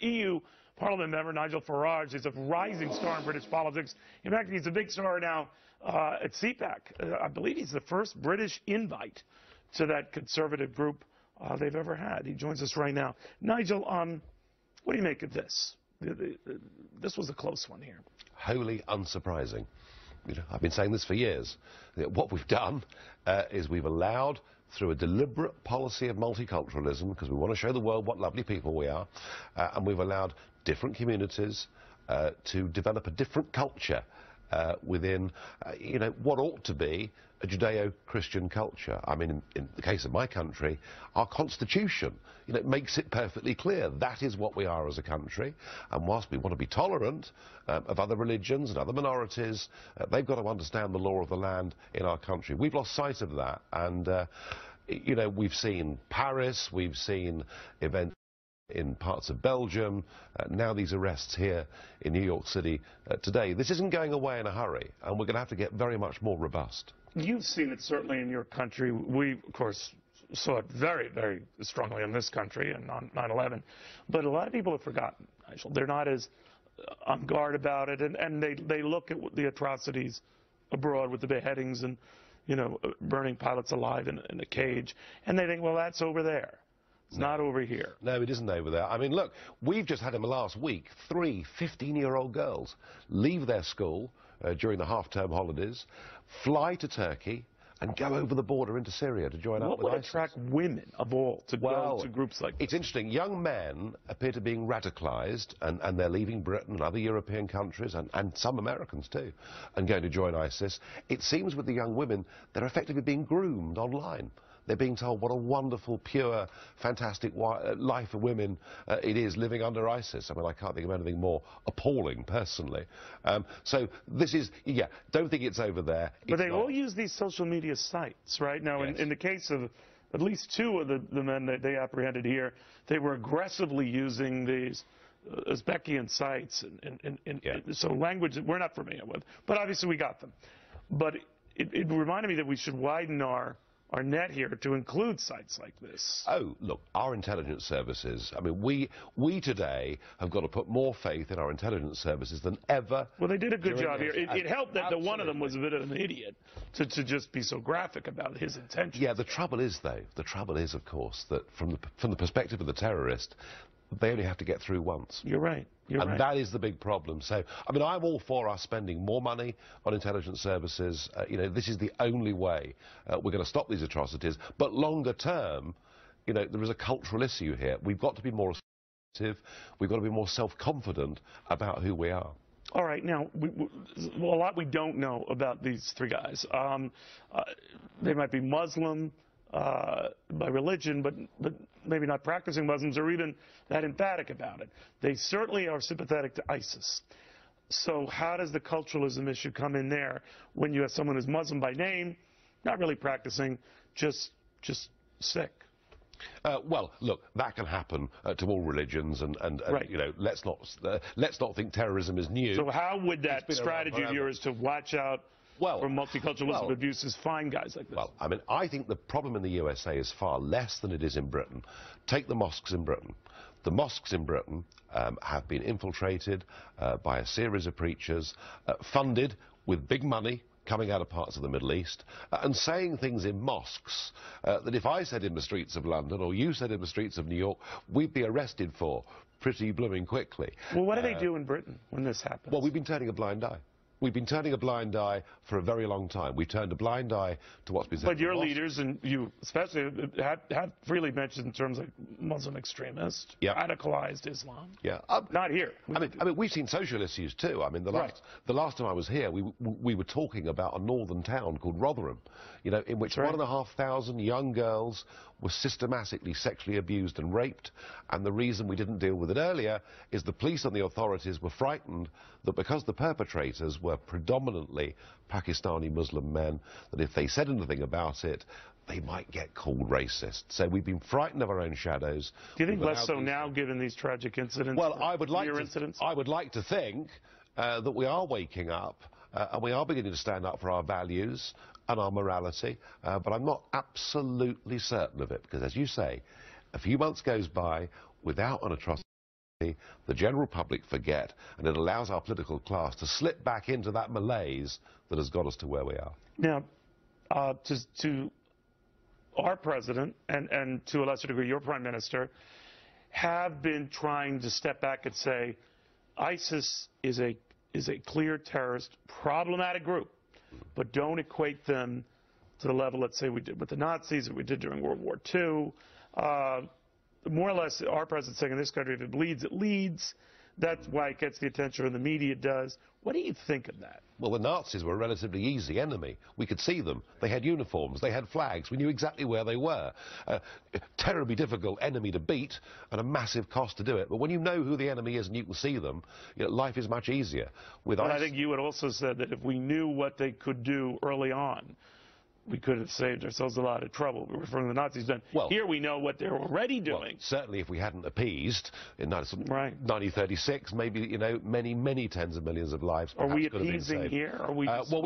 EU Parliament member Nigel Farage is a rising star in British politics. In fact, he's a big star now at CPAC. I believe he's the first British invite to that conservative group they've ever had. He joins us right now. Nigel, what do you make of this? This was a close one here. Wholly unsurprising. You know, I've been saying this for years. What we've done is we've allowed, through a deliberate policy of multiculturalism, because we want to show the world what lovely people we are, and we've allowed different communities to develop a different culture within, you know, what ought to be a Judeo-Christian culture. I mean, in the case of my country, our constitution, you know, makes it perfectly clear that is what we are as a country. And whilst we want to be tolerant of other religions and other minorities, they've got to understand the law of the land in our country. We've lost sight of that, and you know, we've seen Paris, we've seen events in parts of Belgium, now these arrests here in New York City today. This isn't going away in a hurry, and we're going to have to get very much more robust. You've seen it certainly in your country. We, of course, saw it very, very strongly in this country and on 9/11. But a lot of people have forgotten, Nigel. They're not as on guard about it, and they look at the atrocities abroad with the beheadings and, you know, burning pilots alive in a cage, and they think, well, that's over there. It's not over here. No, it isn't over there. I mean, look, we've just had in the last week 3 15-year-old girls leave their school during the half-term holidays, fly to Turkey, and go over the border into Syria to join up with ISIS. What would attract women of all to go to groups like this? It's interesting. Young men appear to be being radicalised, and they're leaving Britain and other European countries, and some Americans too, and going to join ISIS. It seems with the young women, they're effectively being groomed online. They're being told what a wonderful, pure, fantastic life for women it is living under ISIS. I mean, I can't think of anything more appalling, personally. So this is, yeah, don't think it's over there. But they all use these social media sites, right? Now, yes. in the case of at least 2 of the men that they apprehended here, they were aggressively using these Uzbekian sites, so language that we're not familiar with. But obviously we got them. But it reminded me that we should widen our net here to include sites like this. Oh, look, our intelligence services, I mean, we today have got to put more faith in our intelligence services than ever. Well, they did a good job here. It helped that the one of them was a bit of an idiot to just be so graphic about his intentions. Yeah, the trouble is, though, of course, that from the perspective of the terrorist, they only have to get through once. You're right. And that is the big problem. So, I mean, I'm all for us spending more money on intelligence services. You know, this is the only way we're going to stop these atrocities. But longer term, you know, there is a cultural issue here. We've got to be more assertive. We've got to be more self-confident about who we are. All right. Now, a lot we don't know about these 3 guys. They might be Muslim by religion, but maybe not practicing Muslims or even that emphatic about it. They certainly are sympathetic to ISIS. So how does the culturalism issue come in there when you have someone who's Muslim by name, not really practicing, just sick? Well, look, that can happen to all religions, and right. You know, let's not think terrorism is new. So how would that strategy of yours to watch out for multiculturalism abuses find guys like this? Well, I mean, I think the problem in the USA is far less than it is in Britain. Take the mosques in Britain. The mosques in Britain have been infiltrated by a series of preachers, funded with big money coming out of parts of the Middle East, and saying things in mosques that if I said in the streets of London or you said in the streets of New York, we'd be arrested for pretty blooming quickly. Well, what do they do in Britain when this happens? Well, we've been turning a blind eye. We've been turning a blind eye for a very long time. We've turned a blind eye to what's been said. But your leaders, and you especially, have freely mentioned in terms of Muslim extremists, radicalized Islam. Yeah. Not here. I mean, we've seen social issues too. I mean, the last time I was here, we were talking about a northern town called Rotherham, you know, in which 1,500 young girls were systematically sexually abused and raped. And the reason we didn't deal with it earlier is the police and the authorities were frightened that because the perpetrators were predominantly Pakistani Muslim men, that if they said anything about it, they might get called racist. So we've been frightened of our own shadows. Do you think less so now, given these tragic incidents? Well, I would like to think that we are waking up and we are beginning to stand up for our values and our morality, but I'm not absolutely certain of it, because, as you say, a few months goes by without an atrocity the general public forget, and it allows our political class to slip back into that malaise that has got us to where we are. Now, to our president and to a lesser degree your prime minister have been trying to step back and say ISIS is a clear terrorist, problematic group, but don't equate them to the level, let's say, we did with the Nazis or we did during World War II. More or less, our president's saying in this country, if it bleeds, it leads. That's why it gets the attention and the media does. What do you think of that? Well, the Nazis were a relatively easy enemy. We could see them. They had uniforms, they had flags, we knew exactly where they were. Terribly difficult enemy to beat and a massive cost to do it. But when you know who the enemy is and you can see them, you know, life is much easier. But I think you had also said that if we knew what they could do early on, we could have saved ourselves a lot of trouble. We were referring to the Nazis then. Well, here we know what they're already doing. Well, certainly if we hadn't appeased in 1936, maybe, you know, many tens of millions of lives Are we appeasing here? Are we well,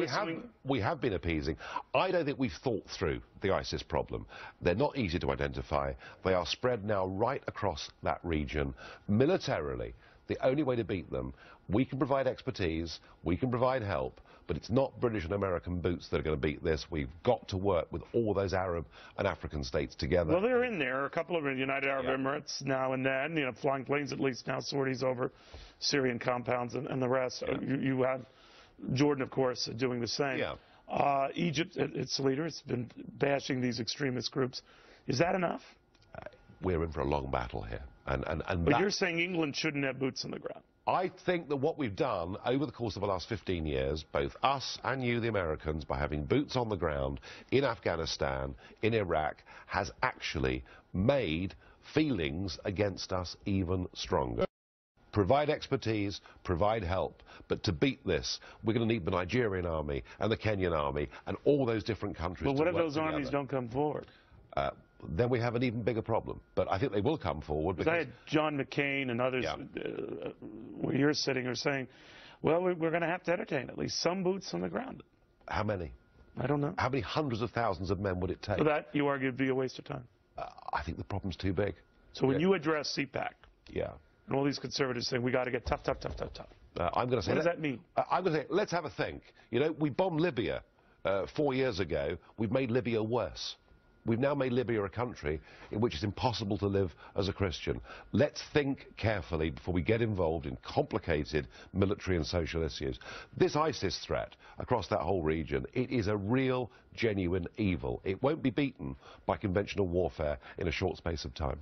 we have been appeasing. I don't think we've thought through the ISIS problem. They're not easy to identify. They are spread now right across that region. Militarily, the only way to beat them, we can provide expertise, we can provide help, but it's not British and American boots that are going to beat this. We've got to work with all those Arab and African states together. Well, they're in there. A couple of United Arab Emirates now and then, you know, flying planes at least now, sorties over Syrian compounds and the rest. You have Jordan, of course, doing the same. Egypt, its leader, has been bashing these extremist groups. Is that enough? We're in for a long battle here. But you're saying England shouldn't have boots on the ground. I think that what we've done over the course of the last 15 years, both us and you, the Americans, by having boots on the ground in Afghanistan, in Iraq, has actually made feelings against us even stronger. Provide expertise, provide help, but to beat this, we're going to need the Nigerian army and the Kenyan army and all those different countries. But what if those armies don't come forward? Then we have an even bigger problem. But I think they will come forward. Because I had John McCain and others where you're sitting are saying, well, we're going to have to entertain at least some boots on the ground. How many? I don't know. How many hundreds of thousands of men would it take? For that, you argue, would be a waste of time. I think the problem's too big. So when you address CPAC, and all these conservatives saying, we got to get tough. I'm going to say, what does that mean? I'm going to say, let's have a think. You know, we bombed Libya 4 years ago. We've made Libya worse. We've now made Libya a country in which it's impossible to live as a Christian. Let's think carefully before we get involved in complicated military and social issues. This ISIS threat across that whole region, it is a real, genuine evil. It won't be beaten by conventional warfare in a short space of time.